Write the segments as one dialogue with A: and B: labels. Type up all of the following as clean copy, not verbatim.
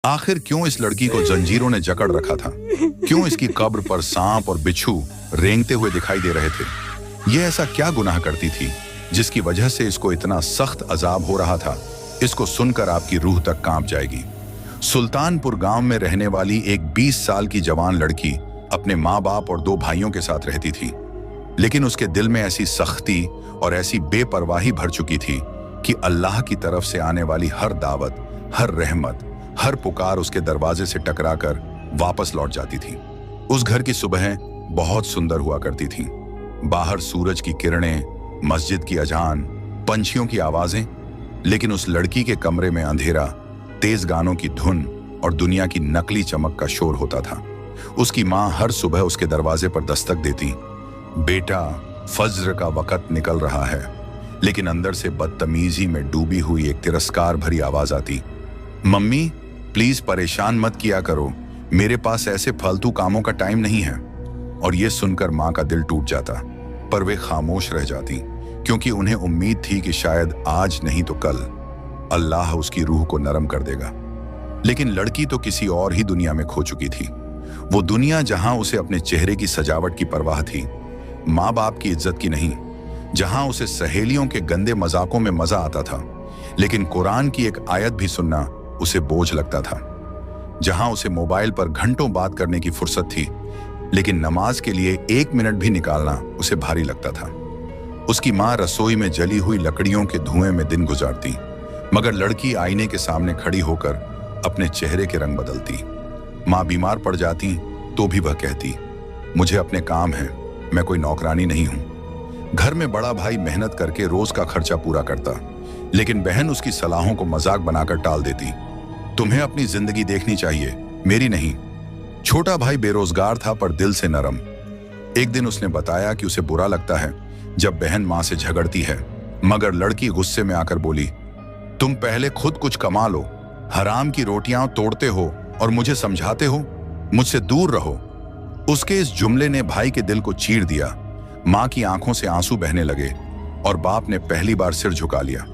A: आखिर क्यों इस लड़की को जंजीरों ने जकड़ रखा था? क्यों इसकी कब्र पर सांप और बिच्छू रेंगते हुए दिखाई दे रहे थे? यह ऐसा क्या गुनाह करती थी जिसकी वजह से इसको इतना सख्त अजाब हो रहा था? इसको सुनकर आपकी रूह तक कांप जाएगी। सुल्तानपुर गांव में रहने वाली एक 20 साल की जवान लड़की अपने माँ बाप और 2 भाइयों के साथ रहती थी, लेकिन उसके दिल में ऐसी सख्ती और ऐसी बेपरवाही भर चुकी थी कि अल्लाह की तरफ से आने वाली हर दावत, हर रहमत, हर पुकार उसके दरवाजे से टकराकर वापस लौट जाती थी। उस घर की सुबहें बहुत सुंदर हुआ करती थीं। बाहर सूरज की किरणें, मस्जिद की अजान, पंछियों की आवाजें, लेकिन उस लड़की के कमरे में अंधेरा, तेज गानों की धुन और दुनिया की नकली चमक का शोर होता था। उसकी माँ हर सुबह उसके दरवाजे पर दस्तक देती, बेटा फज्र का वक़्त निकल रहा है, लेकिन अंदर से बदतमीजी में डूबी हुई एक तिरस्कार भरी आवाज आती, मम्मी प्लीज परेशान मत किया करो, मेरे पास ऐसे फालतू कामों का टाइम नहीं है। और ये सुनकर माँ का दिल टूट जाता, पर वे खामोश रह जाती, क्योंकि उन्हें उम्मीद थी कि शायद आज नहीं तो कल अल्लाह उसकी रूह को नरम कर देगा। लेकिन लड़की तो किसी और ही दुनिया में खो चुकी थी। वो दुनिया जहां उसे अपने चेहरे की सजावट की परवाह थी, माँ बाप की इज्जत की नहीं, जहां उसे सहेलियों के गंदे मजाकों में मजा आता था, लेकिन कुरान की एक आयत भी सुनना उसे बोझ लगता था, जहां उसे मोबाइल पर घंटों बात करने की फुर्सत थी, लेकिन नमाज के लिए 1 मिनट भी निकालना उसे भारी लगता था। उसकी माँ रसोई में जली हुई लकड़ियों के धुएं में दिन गुजारती, मगर लड़की आईने के सामने खड़ी होकर अपने चेहरे के रंग बदलती। माँ बीमार पड़ जाती तो भी वह कहती, मुझे अपने काम है, मैं कोई नौकरानी नहीं हूं। घर में बड़ा भाई मेहनत करके रोज का खर्चा पूरा करता, लेकिन बहन उसकी सलाहों को मजाक बनाकर टाल देती, तुम्हें अपनी जिंदगी देखनी चाहिए, मेरी नहीं। छोटा भाई बेरोजगार था पर दिल से नरम। एक दिन उसने बताया कि उसे बुरा लगता है जब बहन मां से झगड़ती है, मगर लड़की गुस्से में आकर बोली, तुम पहले खुद कुछ कमा लो, हराम की रोटियां तोड़ते हो और मुझे समझाते हो, मुझसे दूर रहो। उसके इस जुमले ने भाई के दिल को चीर दिया। मां की आंखों से आंसू बहने लगे और बाप ने पहली बार सिर झुका लिया।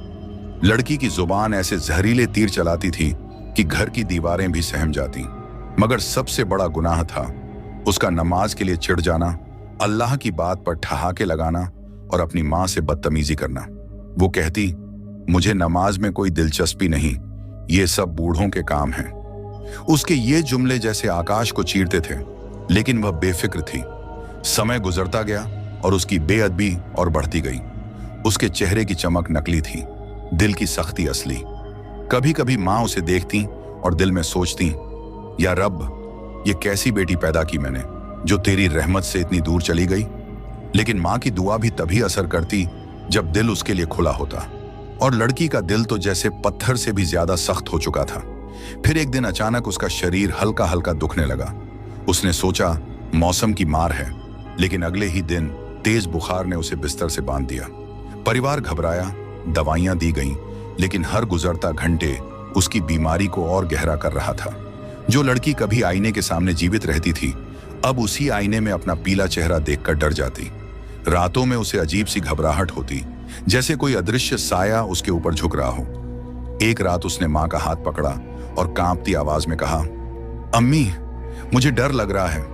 A: लड़की की जुबान ऐसे जहरीले तीर चलाती थी कि घर की दीवारें भी सहम जाती। मगर सबसे बड़ा गुनाह था उसका नमाज के लिए चिढ़ जाना, अल्लाह की बात पर ठहाके लगाना और अपनी मां से बदतमीजी करना। वो कहती, मुझे नमाज में कोई दिलचस्पी नहीं, ये सब बूढ़ों के काम हैं। उसके ये जुमले जैसे आकाश को चीरते थे, लेकिन वह बेफिक्र थी। समय गुजरता गया और उसकी बेअदबी और बढ़ती गई। उसके चेहरे की चमक नकली थी, दिल की सख्ती असली। कभी कभी माँ उसे देखती और दिल में सोचती, या रब, ये कैसी बेटी पैदा की मैंने जो तेरी रहमत से इतनी दूर चली गई। लेकिन माँ की दुआ भी तभी असर करती जब दिल उसके लिए खुला होता, और लड़की का दिल तो जैसे पत्थर से भी ज्यादा सख्त हो चुका था। फिर एक दिन अचानक उसका शरीर हल्का हल्का दुखने लगा। उसने सोचा मौसम की मार है, लेकिन अगले ही दिन तेज बुखार ने उसे बिस्तर से बांध दिया। परिवार घबराया, दवाइयां दी गईं, लेकिन हर गुजरता घंटे उसकी बीमारी को और गहरा कर रहा था। जो लड़की कभी आईने के सामने जीवित रहती थी, अब उसी आईने में अपना पीला चेहरा देखकर डर जाती। रातों में उसे अजीब सी घबराहट होती, जैसे कोई अदृश्य साया उसके ऊपर झुक रहा हो। एक रात उसने माँ का हाथ पकड़ा और कांपती आवाज में कहा, अम्मी, मुझे डर लग रहा है,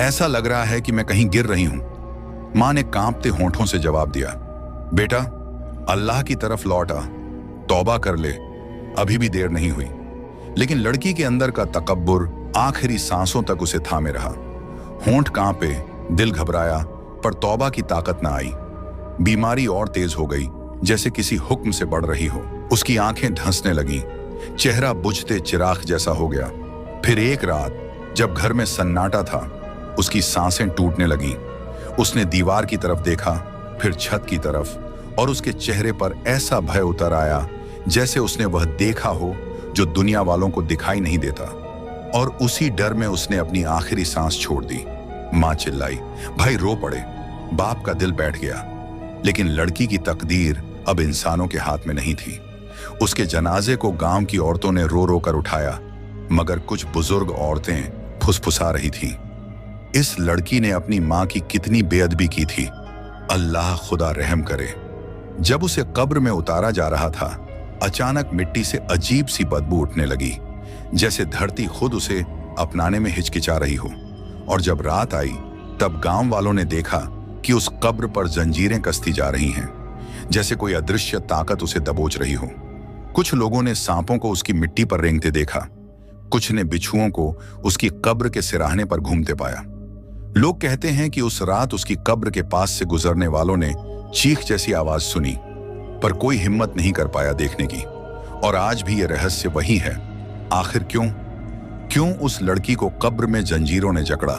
A: ऐसा लग रहा है कि मैं कहीं गिर रही हूं। माँ ने कांपते होंठों से जवाब दिया, बेटा अल्लाह की तरफ लौट आ, तौबा कर ले, अभी भी देर नहीं हुई। लेकिन लड़की के अंदर का तकब्बुर आखिरी सांसों तक उसे थामे रहा। होंठ कांपे, दिल घबराया, पर तौबा की ताकत ना आई। बीमारी और तेज हो गई, जैसे किसी हुक्म से बढ़ रही हो। उसकी आंखें धंसने लगीं, चेहरा बुझते चिराग जैसा हो गया। फिर एक रात जब घर में सन्नाटा था, उसकी सांसें टूटने लगीं। उसने दीवार की तरफ देखा, फिर छत की तरफ, और उसके चेहरे पर ऐसा भय उतर आया जैसे उसने वह देखा हो जो दुनिया वालों को दिखाई नहीं देता। और उसी डर में उसने अपनी आखिरी सांस छोड़ दी। माँ चिल्लाई, भाई रो पड़े, बाप का दिल बैठ गया। लेकिन लड़की की तकदीर अब इंसानों के हाथ में नहीं थी। उसके जनाजे को गांव की औरतों ने रो रो कर उठाया, मगर कुछ बुजुर्ग औरतें फुसफुसा रही थीं। इस लड़की ने अपनी माँ की कितनी बेअदबी की थी, अल्लाह खुदा रहम करे। जब उसे कब्र में उतारा जा रहा था, अचानक मिट्टी से अजीब सी बदबू उठने लगी, जैसे धरती खुद उसे अपनाने में हिचकिचा रही हो। और जब रात आई तब गांव वालों ने देखा कि उस कब्र पर जंजीरें कसती जा रही हैं, जैसे कोई अदृश्य ताकत उसे दबोच रही हो। कुछ लोगों ने सांपों को उसकी मिट्टी पर रेंगते देखा, कुछ ने बिच्छुओं को उसकी कब्र के सिराहने पर घूमते पाया। लोग कहते हैं कि उस रात उसकी कब्र के पास से गुजरने वालों ने चीख जैसी आवाज सुनी, पर कोई हिम्मत नहीं कर पाया देखने की। और आज भी यह रहस्य वही है, आखिर क्यों उस लड़की को कब्र में जंजीरों ने जकड़ा?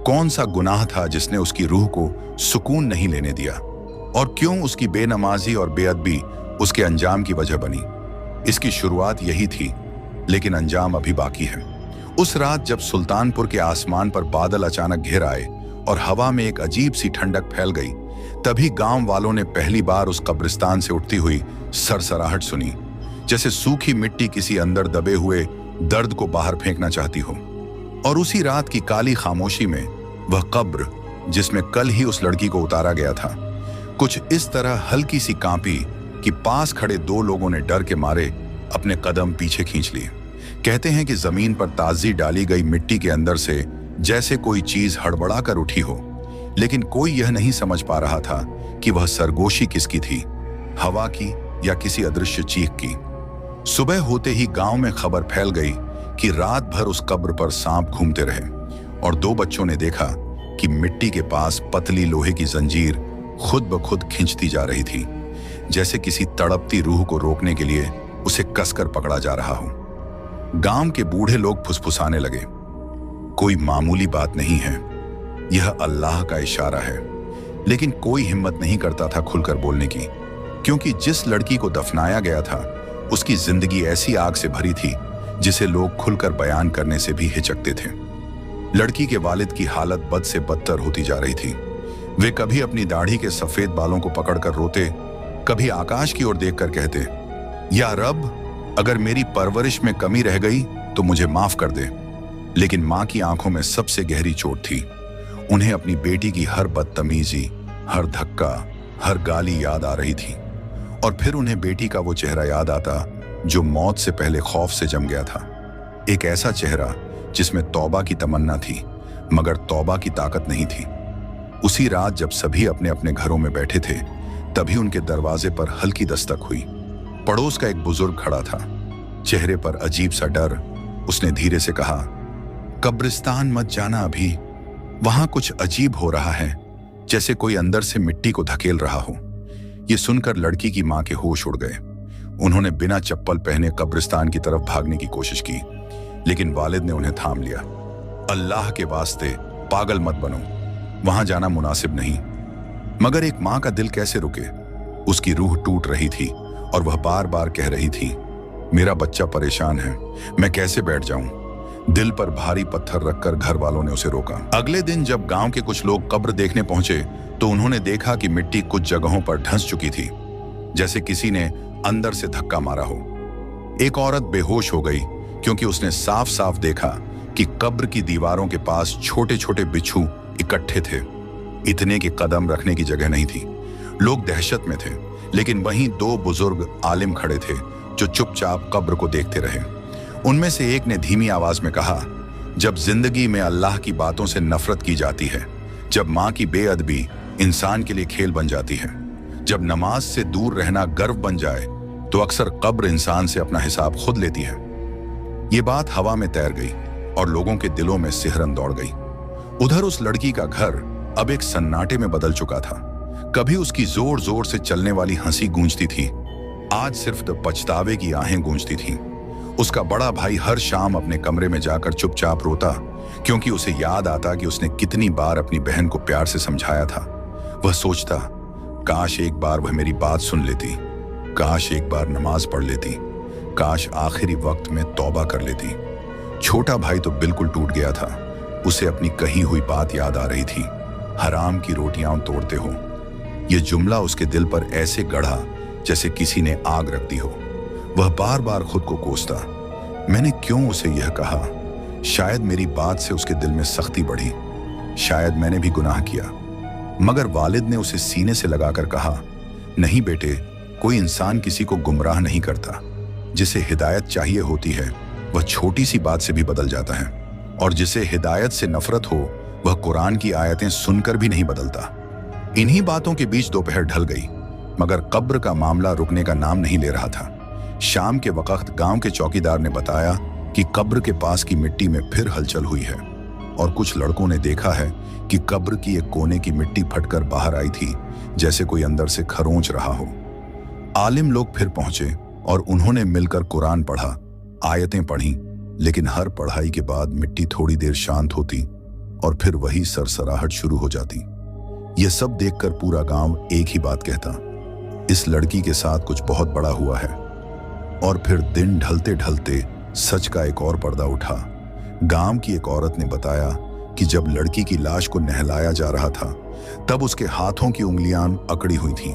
A: कौन सा गुनाह था जिसने उसकी रूह को सुकून नहीं लेने दिया? और क्यों उसकी बेनमाजी और बेअदबी उसके अंजाम की वजह बनी? इसकी शुरुआत यही थी, लेकिन अंजाम अभी बाकी है। उस रात जब सुल्तानपुर के आसमान पर बादल अचानक घिर आए और हवा में एक अजीब सी ठंडक फैल गई, तभी गांव वालों ने पहली बार उस कब्रिस्तान से उठती हुई सरसराहट सुनी, जैसे सूखी मिट्टी किसी अंदर दबे हुए दर्द को बाहर फेंकना चाहती हो। और उसी रात की काली खामोशी में वह कब्र जिसमें कल ही उस लड़की को उतारा गया था, कुछ इस तरह हल्की सी कांपी कि पास खड़े दो लोगों ने डर के मारे अपने कदम पीछे खींच लिए। कहते हैं कि जमीन पर ताजी डाली गई मिट्टी के अंदर से जैसे कोई चीज हड़बड़ा कर उठी हो, लेकिन कोई यह नहीं समझ पा रहा था कि वह सरगोशी किसकी थी, हवा की या किसी अदृश्य चीख की। सुबह होते ही गांव में खबर फैल गई कि रात भर उस कब्र पर सांप घूमते रहे और दो बच्चों ने देखा कि मिट्टी के पास पतली लोहे की जंजीर खुद ब खुद खींचती जा रही थी, जैसे किसी तड़पती रूह को रोकने के लिए उसे कसकर पकड़ा जा रहा हो। गांव के बूढ़े लोग फुसफुसाने लगे, कोई मामूली बात नहीं है, यह अल्लाह का इशारा है। लेकिन कोई हिम्मत नहीं करता था खुलकर बोलने की, क्योंकि जिस लड़की को दफनाया गया था उसकी जिंदगी ऐसी आग से भरी थी जिसे लोग खुलकर बयान करने से भी हिचकते थे। लड़की के वालिद की हालत बद से बदतर होती जा रही थी। वे कभी अपनी दाढ़ी के सफेद बालों को पकड़कर रोते, कभी आकाश की ओर देखकर कहते, या रब, अगर मेरी परवरिश में कमी रह गई तो मुझे माफ कर दे। लेकिन मां की आंखों में सबसे गहरी चोट थी। उन्हें अपनी बेटी की हर बदतमीजी, हर धक्का, हर गाली याद आ रही थी। और फिर उन्हें बेटी का वो चेहरा याद आता जो मौत से पहले खौफ से जम गया था। एक ऐसा चेहरा जिसमें तौबा की तमन्ना थी, मगर तौबा की ताकत नहीं थी। उसी रात जब सभी अपने अपने घरों में बैठे थे, तभी उनके दरवाजे पर हल्की दस्तक हुई। पड़ोस का एक बुजुर्ग खड़ा था, चेहरे पर अजीब सा डर। उसने धीरे से कहा, कब्रिस्तान मत जाना अभी, वहां कुछ अजीब हो रहा है, जैसे कोई अंदर से मिट्टी को धकेल रहा हो। ये सुनकर लड़की की मां के होश उड़ गए। उन्होंने बिना चप्पल पहने कब्रिस्तान की तरफ भागने की कोशिश की, लेकिन वालिद ने उन्हें थाम लिया। अल्लाह के वास्ते पागल मत बनो, वहां जाना मुनासिब नहीं। मगर एक मां का दिल कैसे रुके? उसकी रूह टूट रही थी और वह बार बार कह रही थी, मेरा बच्चा परेशान है, मैं कैसे बैठ जाऊं? दिल पर भारी पत्थर रखकर घर वालों ने उसे रोका। अगले दिन जब गांव के कुछ लोग कब्र देखने पहुंचे तो उन्होंने देखा कि मिट्टी कुछ जगहों पर धंस चुकी थी, जैसे किसी ने अंदर से धक्का मारा हो। एक औरत बेहोश हो गई क्योंकि उसने साफ साफ देखा कि कब्र की दीवारों के पास छोटे छोटे बिच्छू इकट्ठे थे। इतने कि कदम रखने की जगह नहीं थी। लोग दहशत में थे, लेकिन वहीं दो बुजुर्ग आलिम खड़े थे जो चुपचाप कब्र को देखते रहे। उनमें से एक ने धीमी आवाज में कहा, जब जिंदगी में अल्लाह की बातों से नफरत की जाती है, जब मां की बेअदबी इंसान के लिए खेल बन जाती है, जब नमाज से दूर रहना गर्व बन जाए, तो अक्सर कब्र इंसान से अपना हिसाब खुद लेती है। ये बात हवा में तैर गई और लोगों के दिलों में सिहरन दौड़ गई। उधर उस लड़की का घर अब एक सन्नाटे में बदल चुका था। कभी उसकी जोर जोर से चलने वाली हंसी गूंजती थी, आज सिर्फ पछतावे की आहें गूंजती थीं। उसका बड़ा भाई हर शाम अपने कमरे में जाकर चुपचाप रोता, क्योंकि उसे याद आता कि उसने कितनी बार अपनी बहन को प्यार से समझाया था। वह सोचता, काश एक बार वह मेरी बात सुन लेती, काश एक बार नमाज पढ़ लेती, काश आखिरी वक्त में तौबा कर लेती। छोटा भाई तो बिल्कुल टूट गया था। उसे अपनी कही हुई बात याद आ रही थी, हराम की रोटियां तोड़ते हो। यह जुमला उसके दिल पर ऐसे गढ़ा जैसे किसी ने आग रख दी हो। वह बार बार खुद को कोसता, मैंने क्यों उसे यह कहा? शायद मेरी बात से उसके दिल में सख्ती बढ़ी, शायद मैंने भी गुनाह किया। मगर वालिद ने उसे सीने से लगाकर कहा, नहीं बेटे, कोई इंसान किसी को गुमराह नहीं करता। जिसे हिदायत चाहिए होती है वह छोटी सी बात से भी बदल जाता है, और जिसे हिदायत से नफरत हो वह कुरान की आयतें सुनकर भी नहीं बदलता। इन्हीं बातों के बीच दोपहर ढल गई, मगर कब्र का मामला रुकने का नाम नहीं ले रहा था। शाम के वक्त गांव के चौकीदार ने बताया कि कब्र के पास की मिट्टी में फिर हलचल हुई है, और कुछ लड़कों ने देखा है कि कब्र की एक कोने की मिट्टी फटकर बाहर आई थी, जैसे कोई अंदर से खरोंच रहा हो। आलिम लोग फिर पहुंचे और उन्होंने मिलकर कुरान पढ़ा, आयतें पढ़ी, लेकिन हर पढ़ाई के बाद मिट्टी थोड़ी देर शांत होती और फिर वही सरसराहट शुरू हो जाती। यह सब देखकर पूरा गांव एक ही बात कहता, इस लड़की के साथ कुछ बहुत बड़ा हुआ है। और फिर दिन ढलते ढलते सच का एक और पर्दा उठा। गांव की एक औरत ने बताया कि जब लड़की की लाश को नहलाया जा रहा था, तब उसके हाथों की उंगलियां अकड़ी हुई थीं,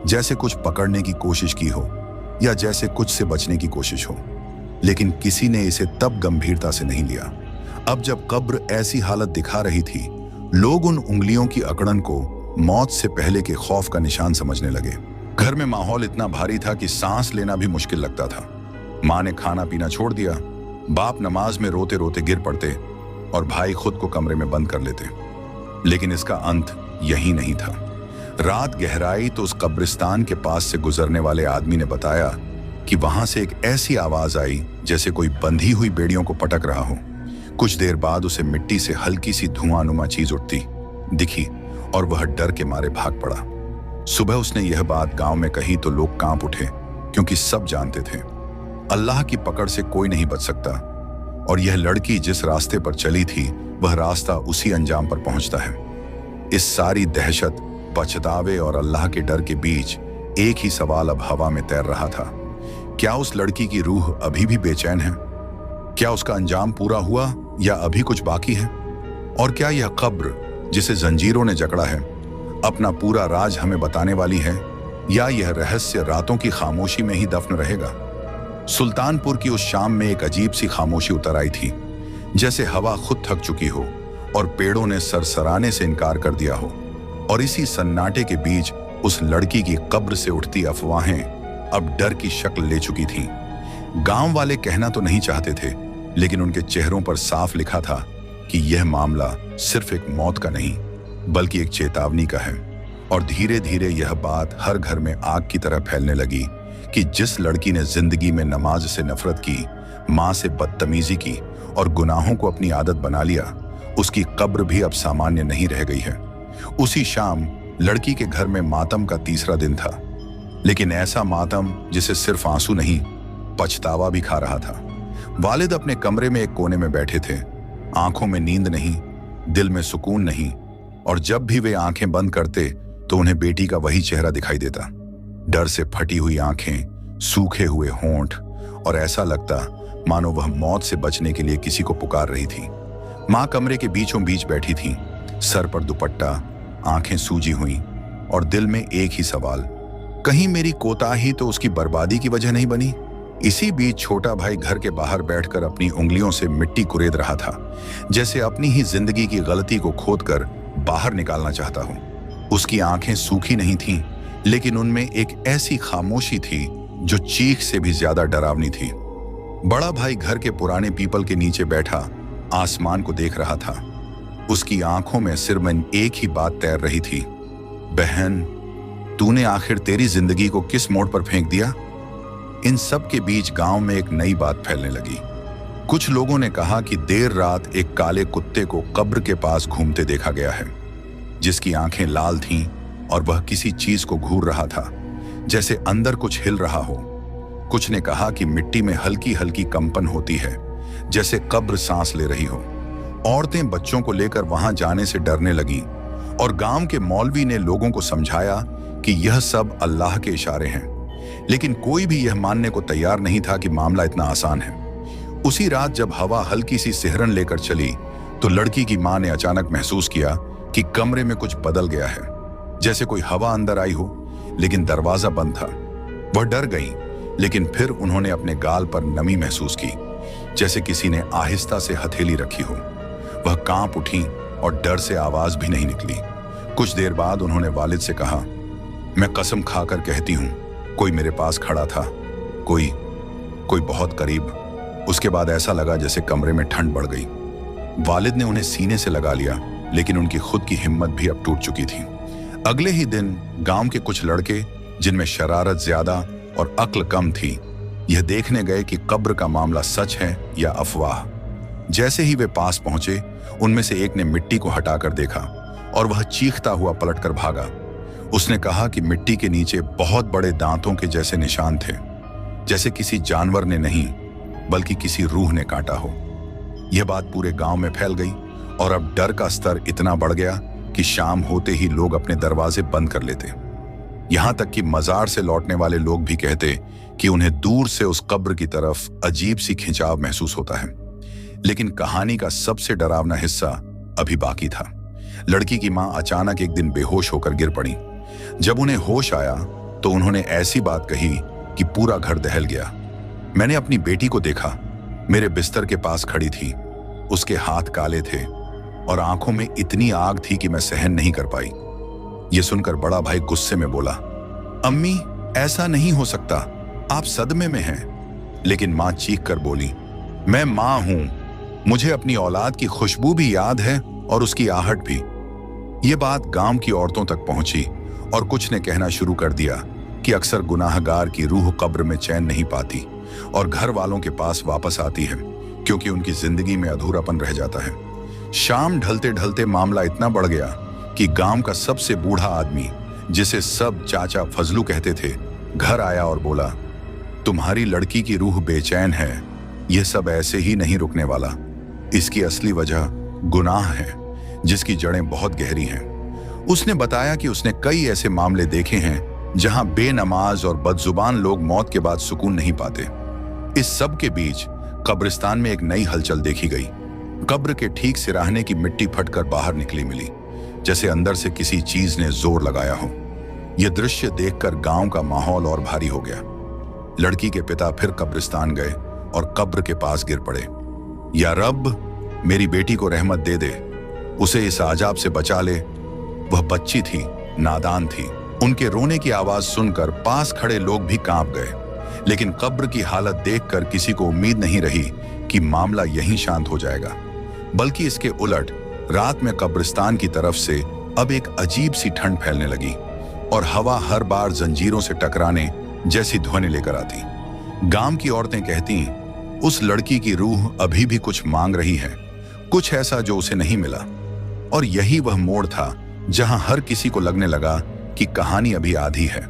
A: जैसे कुछ पकड़ने की कोशिश की हो या जैसे कुछ से बचने की कोशिश हो, लेकिन किसी ने इसे तब गंभीरता से नहीं लिया। अब जब कब्र ऐसी हालत दिखा रही थी, लोग उन उंगलियों की अकड़न को मौत से पहले के खौफ का निशान समझने लगे। घर में माहौल इतना भारी था कि सांस लेना भी मुश्किल लगता था। माँ ने खाना पीना छोड़ दिया, बाप नमाज में रोते रोते गिर पड़ते और भाई खुद को कमरे में बंद कर लेते। लेकिन इसका अंत यही नहीं था। रात गहराई तो उस कब्रिस्तान के पास से गुजरने वाले आदमी ने बताया कि वहां से एक ऐसी आवाज आई जैसे कोई बंधी हुई बेड़ियों को पटक रहा हो। कुछ देर बाद उसे मिट्टी से हल्की सी धुआंनुमा चीज उठती दिखी और वह डर के मारे भाग पड़ा। सुबह उसने यह बात गांव में कही तो लोग कांप उठे, क्योंकि सब जानते थे अल्लाह की पकड़ से कोई नहीं बच सकता, और यह लड़की जिस रास्ते पर चली थी वह रास्ता उसी अंजाम पर पहुंचता है। इस सारी दहशत, पछतावे और अल्लाह के डर के बीच एक ही सवाल अब हवा में तैर रहा था, क्या उस लड़की की रूह अभी भी बेचैन है? क्या उसका अंजाम पूरा हुआ या अभी कुछ बाकी है? और क्या यह कब्र जिसे जंजीरों ने जकड़ा है अपना पूरा राज हमें बताने वाली है, या यह रहस्य रातों की खामोशी में ही दफन रहेगा? सुल्तानपुर की उस शाम में एक अजीब सी खामोशी उतर आई थी, जैसे हवा खुद थक चुकी हो और पेड़ों ने सरसराने से इनकार कर दिया हो। और इसी सन्नाटे के बीच उस लड़की की कब्र से उठती अफवाहें अब डर की शक्ल ले चुकी थीं। गांव वाले कहना तो नहीं चाहते थे, लेकिन उनके चेहरों पर साफ लिखा था कि यह मामला सिर्फ एक मौत का नहीं बल्कि एक चेतावनी का है। और धीरे धीरे यह बात हर घर में आग की तरह फैलने लगी कि जिस लड़की ने जिंदगी में नमाज से नफरत की, माँ से बदतमीजी की और गुनाहों को अपनी आदत बना लिया, उसकी कब्र भी अब सामान्य नहीं रह गई है। उसी शाम लड़की के घर में मातम का तीसरा दिन था, लेकिन ऐसा मातम जिसे सिर्फ आंसू नहीं, पछतावा भी खा रहा था। वालिद अपने कमरे में एक कोने में बैठे थे, आंखों में नींद नहीं, दिल में सुकून नहीं, और जब भी वे आंखें बंद करते तो उन्हें बेटी का वही चेहरा दिखाई देता, डर से फटी हुई आंखें, सूखे हुए होंठ, और ऐसा लगता मानो वह मौत से बचने के लिए किसी को पुकार रही थी। माँ कमरे के बीचों बीच बैठी थी, सर पर दुपट्टा, आंखें सूजी हुई और दिल में एक ही सवाल, कहीं मेरी कोताही तो उसकी बर्बादी की वजह नहीं बनी? इसी बीच छोटा भाई घर के बाहर बैठकर अपनी उंगलियों से मिट्टी कुरेद रहा था, जैसे अपनी ही जिंदगी की गलती को खोदकर बाहर निकालना चाहता हो। उसकी आंखें सूखी नहीं थीं, लेकिन उनमें एक ऐसी खामोशी थी जो चीख से भी ज्यादा डरावनी थी। बड़ा भाई घर के पुराने पीपल के नीचे बैठा आसमान को देख रहा था। उसकी आंखों में सिर में एक ही बात तैर रही थी, बहन, तूने आखिर तेरी जिंदगी को किस मोड़ पर फेंक दिया? इन सब के बीच गांव में एक नई बात फैलने लगी। कुछ लोगों ने कहा कि देर रात एक काले कुत्ते को कब्र के पास घूमते देखा गया है, जिसकी आंखें लाल थीं और वह किसी चीज को घूर रहा था, जैसे अंदर कुछ हिल रहा हो। कुछ ने कहा कि मिट्टी में हल्की हल्की कंपन होती है, जैसे कब्र सांस ले रही हो। औरतें बच्चों को लेकर वहां जाने से डरने लगी, और गांव के मौलवी ने लोगों को समझाया कि यह सब अल्लाह के इशारे हैं, लेकिन कोई भी यह मानने को तैयार नहीं था कि मामला इतना आसान है। उसी रात जब हवा हल्की सी सिहरन लेकर चली, तो लड़की की मां ने अचानक महसूस किया कि कमरे में कुछ बदल गया है, जैसे कोई हवा अंदर आई हो, लेकिन दरवाजा बंद था। वह डर गई, लेकिन फिर उन्होंने अपने गाल पर नमी महसूस की, जैसे किसी ने आहिस्ता से हथेली रखी हो। वह कांप उठी और डर से आवाज भी नहीं निकली। कुछ देर बाद उन्होंने वालिद से कहा, मैं कसम खाकर कहती हूं, कोई मेरे पास खड़ा था, कोई बहुत करीब। उसके बाद ऐसा लगा जैसे कमरे में ठंड बढ़ गई। वालिद ने उन्हें सीने से लगा लिया, लेकिन उनकी खुद की हिम्मत भी अब टूट चुकी थी। अगले ही दिन गांव के कुछ लड़के, जिनमें शरारत ज्यादा और अक्ल कम थी, यह देखने गए कि कब्र का मामला सच है या अफवाह। जैसे ही वे पास पहुंचे, उनमें से एक ने मिट्टी को हटाकर देखा और वह चीखता हुआ पलटकर भागा। उसने कहा कि मिट्टी के नीचे बहुत बड़े दांतों के जैसे निशान थे, जैसे किसी जानवर ने नहीं बल्कि किसी रूह ने काटा हो। यह बात पूरे गांव में फैल गई और अब डर का स्तर इतना बढ़ गया कि शाम होते ही लोग अपने दरवाजे बंद कर लेते। यहां तक कि मजार से लौटने वाले लोग भी कहते कि उन्हें दूर से उस कब्र की तरफ अजीब सी खिंचाव महसूस होता है। लेकिन कहानी का सबसे डरावना हिस्सा अभी बाकी था। लड़की की मां अचानक एक दिन बेहोश होकर गिर पड़ी। जब उन्हें होश आया तो उन्होंने ऐसी बात कही कि पूरा घर दहल गया। मैंने अपनी बेटी को देखा, मेरे बिस्तर के पास खड़ी थी। उसके हाथ काले थे और आंखों में इतनी आग थी कि मैं सहन नहीं कर पाई। यह सुनकर बड़ा भाई गुस्से में बोला, अम्मी ऐसा नहीं हो सकता, आप सदमे में हैं। लेकिन मां चीख कर बोली, मैं मां हूं, मुझे अपनी औलाद की खुशबू भी याद है और उसकी आहट भी। यह बात गांव की औरतों तक पहुंची और कुछ ने कहना शुरू कर दिया कि अक्सर गुनाहगार की रूह कब्र में चैन नहीं पाती और घर वालों के पास वापस आती है क्योंकि उनकी जिंदगी में अधूरापन रह जाता है। शाम ढलते ढलते मामला इतना बढ़ गया कि गांव का सबसे बूढ़ा आदमी, जिसे सब चाचा फजलू कहते थे, घर आया और बोला, तुम्हारी लड़की की रूह बेचैन है। यह सब ऐसे ही नहीं रुकने वाला। इसकी असली वजह गुनाह है जिसकी जड़ें बहुत गहरी हैं। उसने बताया कि उसने कई ऐसे मामले देखे हैं जहां बेनमाज और बदजुबान लोग मौत के बाद सुकून नहीं पाते। इस सब के बीच कब्रिस्तान में एक नई हलचल देखी गई। कब्र के ठीक सिराहने की मिट्टी फटकर बाहर निकली मिली, जैसे अंदर से किसी चीज ने जोर लगाया हो। यह दृश्य देखकर गांव का माहौल और भारी हो गया। लड़की के पिता फिर कब्रिस्तान गए और कब्र के पास गिर पड़े। या रब, मेरी बेटी को रहमत दे दे, उसे इस आजाब से बचा ले। वह बच्ची थी, नादान थी। उनके रोने की आवाज सुनकर पास खड़े लोग भी कांप गए। लेकिन कब्र की हालत देखकर किसी को उम्मीद नहीं रही कि मामला यहीं शांत हो जाएगा, बल्कि इसके उलट रात में कब्रिस्तान की तरफ से अब एक अजीब सी ठंड फैलने लगी और हवा हर बार जंजीरों से टकराने जैसी ध्वनि लेकर आती। गांव की औरतें कहती, उस लड़की की रूह अभी भी कुछ मांग रही है, कुछ ऐसा जो उसे नहीं मिला। और यही वह मोड़ था जहां हर किसी को लगने लगा कि कहानी अभी आधी है।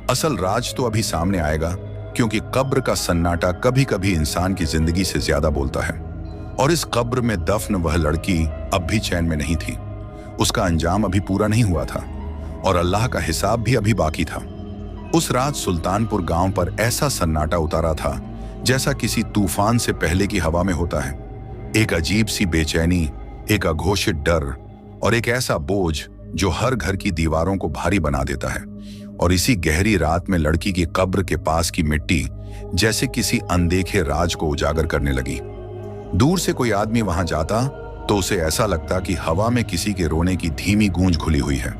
A: असल राज तो अभी सामने आएगा, क्योंकि कब्र का सन्नाटा कभी कभी इंसान की जिंदगी से ज्यादा बोलता है। और इस कब्र में दफन वह लड़की अब भी चैन में नहीं थी। उसका अंजाम अभी पूरा नहीं हुआ था और अल्लाह का हिसाब भी अभी बाकी था। उस रात सुल्तानपुर गांव पर ऐसा सन्नाटा उतारा था जैसा किसी तूफान से पहले की हवा में होता है। एक अजीब सी बेचैनी, एक अघोषित डर और एक ऐसा बोझ जो हर घर की दीवारों को भारी बना देता है। और इसी गहरी रात में लड़की की कब्र के पास की मिट्टी जैसे किसी अनदेखे राज को उजागर करने लगी। दूर से कोई आदमी वहां जाता तो उसे ऐसा लगता कि हवा में किसी के रोने की धीमी गूंज खुली हुई है,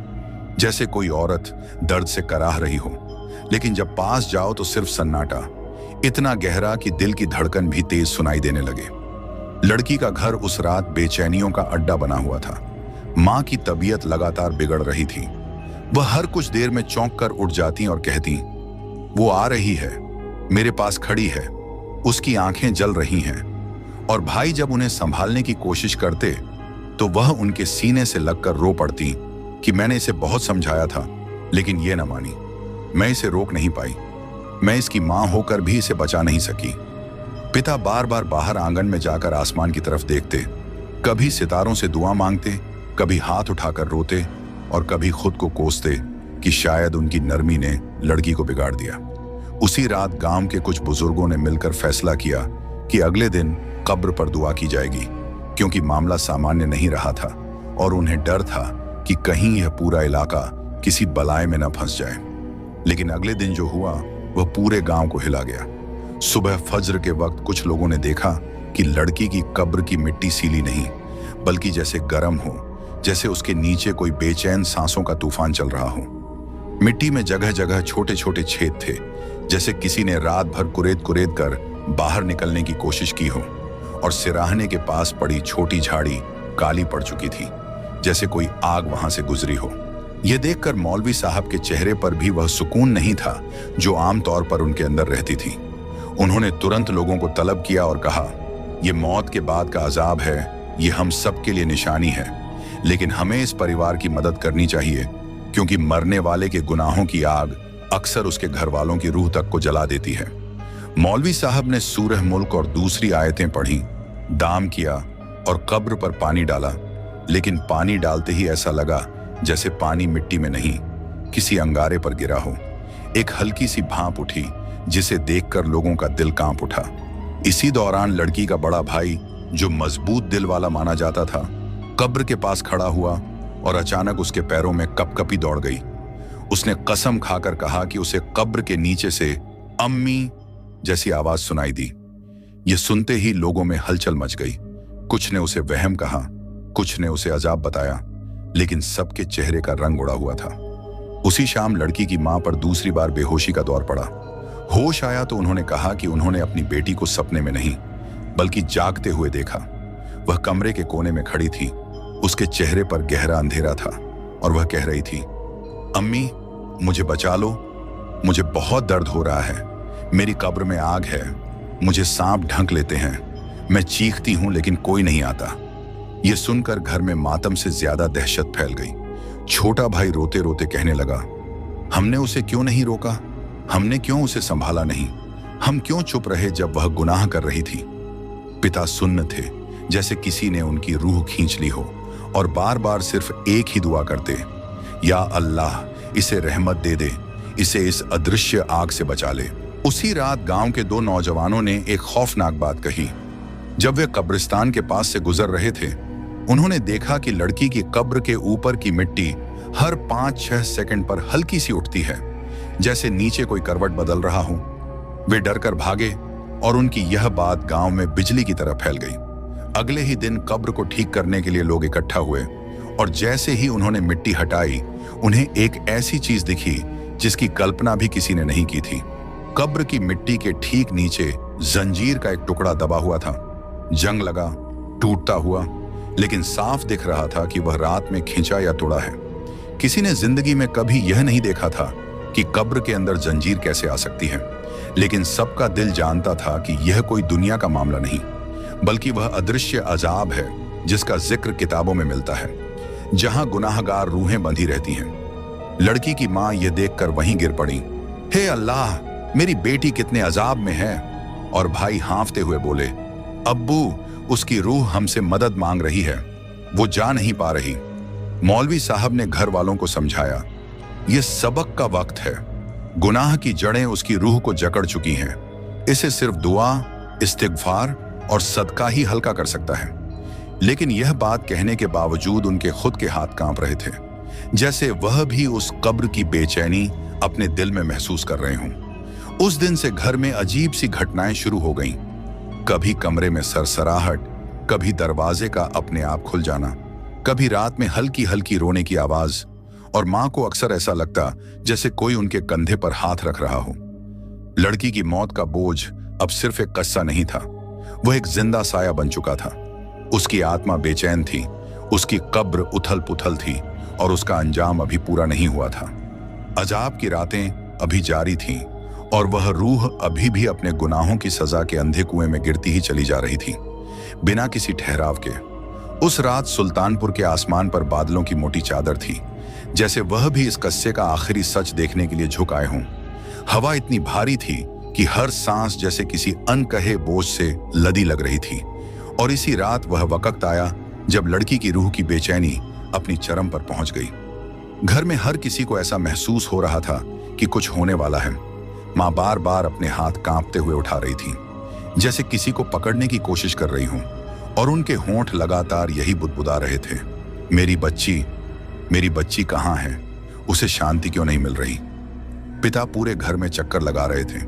A: जैसे कोई औरत दर्द से कराह रही हो। लेकिन जब पास जाओ तो सिर्फ सन्नाटा, इतना गहरा कि दिल की धड़कन भी तेज सुनाई देने लगे। लड़की का घर उस रात बेचैनियों का अड्डा बना हुआ था। मां की तबीयत लगातार बिगड़ रही थी। वह हर कुछ देर में चौंक कर उठ जाती और कहती, वो आ रही है, मेरे पास खड़ी है, उसकी आंखें जल रही हैं। और भाई जब उन्हें संभालने की कोशिश करते तो वह उनके सीने से लगकर रो पड़ती कि मैंने इसे बहुत समझाया था, लेकिन ये न मानी। मैं इसे रोक नहीं पाई, मैं इसकी मां होकर भी इसे बचा नहीं सकी। पिता बार बार बाहर आंगन में जाकर आसमान की तरफ देखते, कभी सितारों से दुआ मांगते, कभी हाथ उठाकर रोते और कभी खुद को कोसते कि शायद उनकी नरमी ने लड़की को बिगाड़ दिया। उसी रात गांव के कुछ बुजुर्गों ने मिलकर फैसला किया कि अगले दिन कब्र पर दुआ की जाएगी, क्योंकि मामला सामान्य नहीं रहा था और उन्हें डर था कि कहीं यह पूरा इलाका किसी बलाए में न फंस जाए। लेकिन अगले दिन जो हुआ वह पूरे गांव को हिला गया। सुबह फज्र के वक्त कुछ लोगों ने देखा कि लड़की की कब्र की मिट्टी सीली नहीं, बल्कि जैसे गर्म हो, जैसे उसके नीचे कोई बेचैन सांसों का तूफान चल रहा हो। मिट्टी में जगह जगह छोटे छोटे छेद थे, जैसे किसी ने रात भर कुरेद कुरेद कर बाहर निकलने की कोशिश की हो और सिराहने के पास पड़ी छोटी झाड़ी काली पड़ चुकी थी, जैसे कोई आग वहां से गुजरी हो। यह देखकर मौलवी साहब के चेहरे पर भी वह सुकून नहीं था जो आमतौर पर उनके अंदर रहती थी। उन्होंने तुरंत लोगों को तलब किया और कहा, यह मौत के बाद का अजाब है, ये हम सब के लिए निशानी है, लेकिन हमें इस परिवार की मदद करनी चाहिए, क्योंकि मरने वाले के गुनाहों की आग अक्सर उसके घर वालों की रूह तक को जला देती है। मौलवी साहब ने सूरह मुल्क और दूसरी आयतें पढ़ी, दाम किया और कब्र पर पानी डाला, लेकिन पानी डालते ही ऐसा लगा जैसे पानी मिट्टी में नहीं, किसी अंगारे पर गिरा हो। एक हल्की सी भाप उठी जिसे देखकर लोगों का दिल कांप उठा। इसी दौरान लड़की का बड़ा भाई, जो मजबूत दिल वाला माना जाता था, कब्र के पास खड़ा हुआ और अचानक उसके पैरों में कपकपी दौड़ गई। उसने कसम खाकर कहा कि उसे कब्र के नीचे से अम्मी जैसी आवाज सुनाई दी। यह सुनते ही लोगों में हलचल मच गई। कुछ ने उसे वहम कहा, कुछ ने उसे अजाब बताया, लेकिन सबके चेहरे का रंग उड़ा हुआ था। उसी शाम लड़की की मां पर दूसरी बार बेहोशी का दौर पड़ा। होश आया तो उन्होंने कहा कि उन्होंने अपनी बेटी को सपने में नहीं बल्कि जागते हुए देखा। वह कमरे के कोने में खड़ी थी, उसके चेहरे पर गहरा अंधेरा था और वह कह रही थी, अम्मी मुझे बचा लो, मुझे बहुत दर्द हो रहा है, मेरी कब्र में आग है, मुझे सांप ढंक लेते हैं। मैं चीखती हूं लेकिन कोई नहीं आता। यह सुनकर घर में मातम से ज्यादा दहशत फैल गई। छोटा भाई रोते रोते कहने लगा, हमने उसे क्यों नहीं रोका, हमने क्यों उसे संभाला नहीं, हम क्यों चुप रहे जब वह गुनाह कर रही थी। पिता सुन्न थे, जैसे किसी ने उनकी रूह खींच ली हो, और बार बार सिर्फ एक ही दुआ करते, या अल्लाह इसे रहमत दे दे, इसे इस अदृश्य आग से बचा ले। उसी रात गांव के दो नौजवानों ने एक खौफनाक बात कही। जब वे कब्रिस्तान के पास से गुजर रहे थे, उन्होंने देखा कि लड़की की कब्र के ऊपर की मिट्टी हर 5-6 सेकंड पर हल्की सी उठती है, जैसे नीचे कोई करवट बदल रहा हो। वे डरकर भागे और उनकी यह बात गांव में बिजली की तरह फैल गई। अगले ही दिन कब्र को ठीक करने के लिए लोग इकट्ठा हुए और जैसे ही उन्होंने मिट्टी हटाई, उन्हें एक ऐसी चीज दिखी जिसकी कल्पना भी किसी ने नहीं की थी। कब्र की मिट्टी के ठीक नीचे जंजीर का एक टुकड़ा दबा हुआ था। जंग लगा, टूटता हुआ, लेकिन साफ दिख रहा था कि वह रात में खींचा या तोड़ा है। किसी ने जिंदगी में कभी यह नहीं देखा था कि कब्र के अंदर जंजीर कैसे आ सकती है, लेकिन सबका दिल जानता था कि यह कोई दुनिया का मामला नहीं, बल्कि वह अदृश्य अजाब है जिसका जिक्र किताबों में मिलता है, जहां गुनाहगार रूहें बंधी रहती हैं। लड़की की मां यह देखकर वहीं गिर पड़ी, हे अल्लाह, मेरी बेटी कितने अजाब में है। और भाई हांफते हुए बोले, अब्बू, उसकी रूह हमसे मदद मांग रही है, वो जा नहीं पा रही। मौलवी साहब ने घर वालों को समझाया, यह सबक का वक्त है, गुनाह की जड़ें उसकी रूह को जकड़ चुकी हैं, इसे सिर्फ दुआ, इस्तिगफार और सदका ही हल्का कर सकता है। लेकिन यह बात कहने के बावजूद उनके खुद के हाथ कांप रहे थे, जैसे वह भी उस कब्र की बेचैनी अपने दिल में महसूस कर रहे हों। उस दिन से घर में अजीब सी घटनाएं शुरू हो गईं। कभी कमरे में सरसराहट, कभी दरवाजे का अपने आप खुल जाना, कभी रात में हल्की हल्की रोने की आवाज, और मां को अक्सर ऐसा लगता जैसे कोई उनके कंधे पर हाथ रख रहा हो। लड़की की मौत का बोझ अब सिर्फ एक किस्सा नहीं था, वह एक जिंदा साया बन चुका था। उसकी आत्मा बेचैन थी, उसकी कब्र उथल पुथल थी और उसका अंजाम अभी पूरा नहीं हुआ था। अजाब की रातें अभी जारी थीं और वह रूह अभी भी अपने गुनाहों की सजा के अंधे कुएं में गिरती ही चली जा रही थी, बिना किसी ठहराव के। उस रात सुल्तानपुर के आसमान पर बादलों की मोटी चादर थी, जैसे वह भी इस किस्से का आखिरी सच देखने के लिए झुक आए हों। हवा इतनी भारी थी कि हर सांस जैसे किसी अनकहे बोझ से लदी लग रही थी। और इसी रात वह वक्त आया जब लड़की की रूह की बेचैनी अपनी चरम पर पहुंच गई। घर में हर किसी को ऐसा महसूस हो रहा था कि कुछ होने वाला है। मां बार बार अपने हाथ कांपते हुए उठा रही थी, जैसे किसी को पकड़ने की कोशिश कर रही हूं, और उनके होंठ लगातार यही बुदबुदा रहे थे, मेरी बच्ची कहाँ है, उसे शांति क्यों नहीं मिल रही। पिता पूरे घर में चक्कर लगा रहे थे,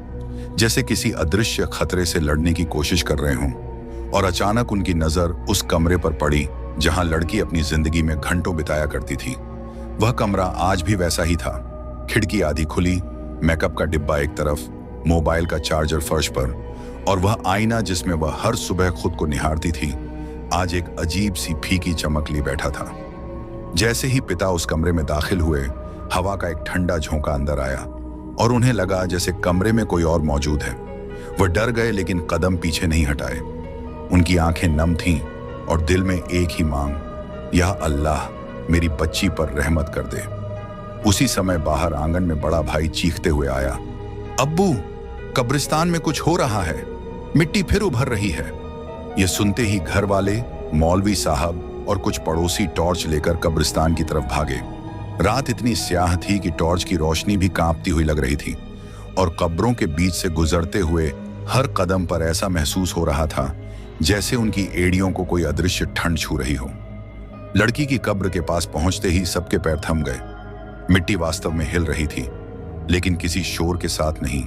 A: जैसे किसी अदृश्य खतरे से लड़ने की कोशिश कर रहे हों। और अचानक उनकी नजर उस कमरे पर पड़ी जहां लड़की अपनी जिंदगी में घंटों बिताया करती थी। वह कमरा आज भी वैसा ही था, खिड़की आधी खुली, मेकअप का डिब्बा एक तरफ, मोबाइल का चार्जर फर्श पर, और वह आईना जिसमें वह हर सुबह खुद को निहारती थी आज एक अजीब सी फीकी चमक लिए बैठा था। जैसे ही पिता उस कमरे में दाखिल हुए, हवा का एक ठंडा झोंका अंदर आया और उन्हें लगा जैसे कमरे में कोई और मौजूद है। वह डर गए लेकिन कदम पीछे नहीं हटाए। उनकी आंखें नम थीं और दिल में एक ही मांग, या अल्लाह मेरी बच्ची पर रहमत कर दे। उसी समय बाहर आंगन में बड़ा भाई चीखते हुए आया, अब्बू, कब्रिस्तान में कुछ हो रहा है, मिट्टी फिर उभर रही है। यह सुनते ही घर वाले, मौलवी साहब और कुछ पड़ोसी टॉर्च लेकर कब्रिस्तान की तरफ भागे। रात इतनी स्याह थी कि टॉर्च की रोशनी भी कांपती हुई लग रही थी और कब्रों के बीच से गुजरते हुए हर कदम पर ऐसा महसूस हो रहा था जैसे उनकी एड़ियों को कोई अदृश्य ठंड छू रही हो। लड़की की कब्र के पास पहुंचते ही सबके पैर थम गए। मिट्टी वास्तव में हिल रही थी, लेकिन किसी शोर के साथ नहीं,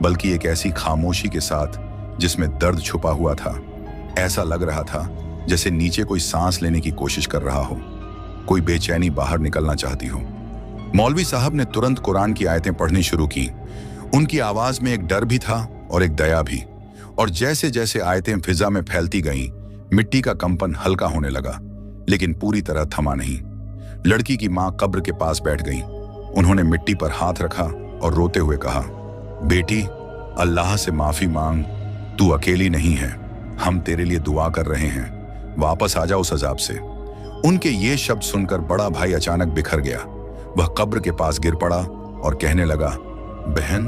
A: बल्कि एक ऐसी खामोशी के साथ जिसमें दर्द छुपा हुआ था। ऐसा लग रहा था जैसे नीचे कोई सांस लेने की कोशिश कर रहा हो, कोई बेचैनी बाहर निकलना चाहती हो। मौलवी साहब ने तुरंत कुरान की आयतें पढ़नी शुरू की। उनकी आवाज में एक डर भी था और एक दया भी। और जैसे जैसे आयतें फिजा में फैलती गईं, मिट्टी का कंपन हल्का होने लगा, लेकिन पूरी तरह थमा नहीं। लड़की की मां कब्र के पास बैठ गई। उन्होंने मिट्टी पर हाथ रखा और रोते हुए कहा, बेटी, अल्लाह से माफी मांग, तू अकेली नहीं है, हम तेरे लिए दुआ कर रहे हैं, वापस आ जा उस अजाब से। उनके ये शब्द सुनकर बड़ा भाई अचानक बिखर गया। वह कब्र के पास गिर पड़ा और कहने लगा, बहन,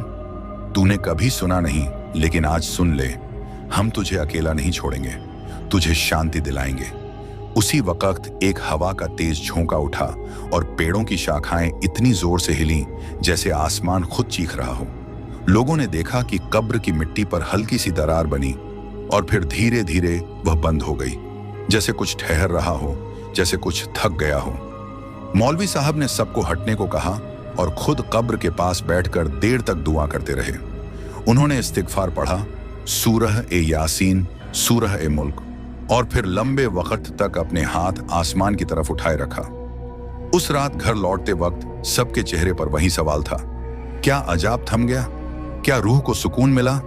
A: तूने कभी सुना नहीं, लेकिन आज सुन ले, हम तुझे अकेला नहीं छोड़ेंगे, तुझे शांति दिलाएंगे। उसी वक्त एक हवा का तेज झोंका उठा और पेड़ों की शाखाएं इतनी जोर से हिलीं जैसे आसमान खुद चीख रहा हो। लोगों ने देखा कि कब्र की मिट्टी पर हल्की सी दरार बनी और फिर धीरे धीरे वह बंद हो गई, जैसे कुछ ठहर रहा हो, जैसे कुछ थक गया हो। मौलवी साहब ने सबको हटने को कहा और खुद कब्र के पास बैठकर देर तक दुआ करते रहे। उन्होंने इस्तिगफार पढ़ा, सूरह ए यासीन, सूरह ए मुल्क, और फिर लंबे वक्त तक अपने हाथ आसमान की तरफ उठाए रखा। उस रात घर लौटते वक्त सबके चेहरे पर वही सवाल था, क्या अजाब थम गया? क्या रूह को सुकून मिला?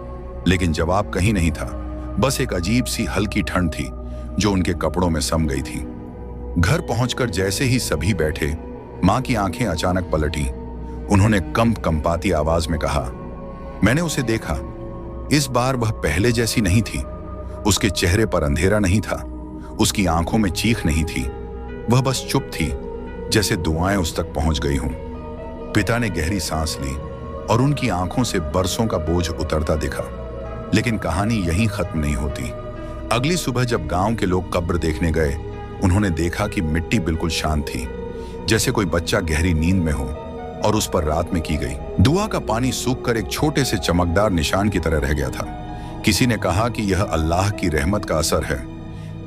A: लेकिन जवाब कहीं नहीं था। बस एक अजीब सी हल्की ठंड थी जो उनके कपड़ों में सम गई थी। घर पहुंचकर जैसे ही सभी बैठे, मां की आंखें अचानक पलटी। उन्होंने कंपाती आवाज में कहा, मैंने उसे देखा। इस बार वह पहले जैसी नहीं थी। उसके चेहरे पर अंधेरा नहीं था, उसकी आंखों में चीख नहीं थी, वह बस चुप थी, जैसे दुआएं उस तक पहुंच गई हों। पिता ने गहरी सांस ली और उनकी आंखों से बरसों का बोझ उतरता दिखा। लेकिन कहानी यहीं खत्म नहीं होती। अगली सुबह जब गांव के लोग कब्र देखने गए, उन्होंने देखा कि मिट्टी बिल्कुल शांत थी, जैसे कोई बच्चा गहरी नींद में हो और उस पर रात में की गई दुआ का पानी सूखकर एक छोटे से चमकदार निशान की तरह रह गया था। किसी ने कहा कि यह अल्लाह की रहमत का असर है,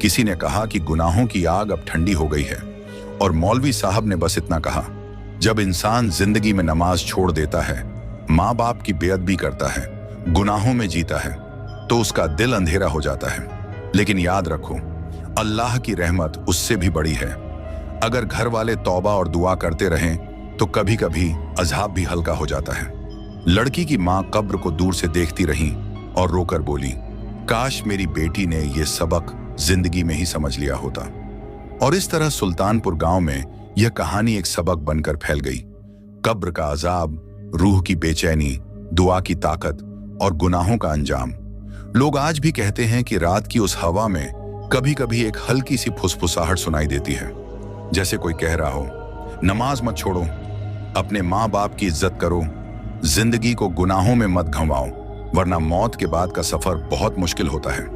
A: किसी ने कहा कि गुनाहों की आग अब ठंडी हो गई है, और मौलवी साहब ने बस इतना कहा, जब इंसान जिंदगी में नमाज छोड़ देता है, माँ बाप की बेअदबी करता है, गुनाहों में जीता है, तो उसका दिल अंधेरा हो जाता है। लेकिन याद रखो, अल्लाह की रहमत उससे भी बड़ी है। अगर घर वाले तौबा और दुआ करते रहें तो कभी कभी अज़ाब भी हल्का हो जाता है। लड़की की माँ कब्र को दूर से देखती रही और रोकर बोली, काश मेरी बेटी ने यह सबक जिंदगी में ही समझ लिया होता। और इस तरह सुल्तानपुर गांव में यह कहानी एक सबक बनकर फैल गई। कब्र का अजाब, रूह की बेचैनी, दुआ की ताकत और गुनाहों का अंजाम। लोग आज भी कहते हैं कि रात की उस हवा में कभी कभी एक हल्की सी फुसफुसाहट सुनाई देती है, जैसे कोई कह रहा हो, नमाज मत छोड़ो, अपने माँ बाप की इज्जत करो, जिंदगी को गुनाहों में मत घंवाओ, वरना मौत के बाद का सफर बहुत मुश्किल होता है।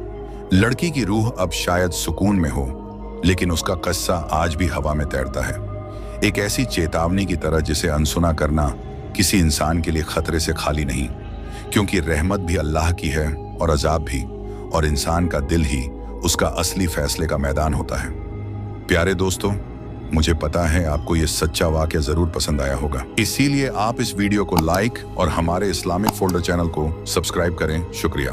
A: लड़की की रूह अब शायद सुकून में हो, लेकिन उसका कस्सा आज भी हवा में तैरता है, एक ऐसी चेतावनी की तरह जिसे अनसुना करना किसी इंसान के लिए खतरे से खाली नहीं, क्योंकि रहमत भी अल्लाह की है और अजाब भी, और इंसान का दिल ही उसका असली फैसले का मैदान होता है। प्यारे दोस्तों, मुझे पता है आपको ये सच्चा वाकया जरूर पसंद आया होगा, इसीलिए आप इस वीडियो को लाइक और हमारे इस्लामिक फोल्डर चैनल को सब्सक्राइब करें। शुक्रिया।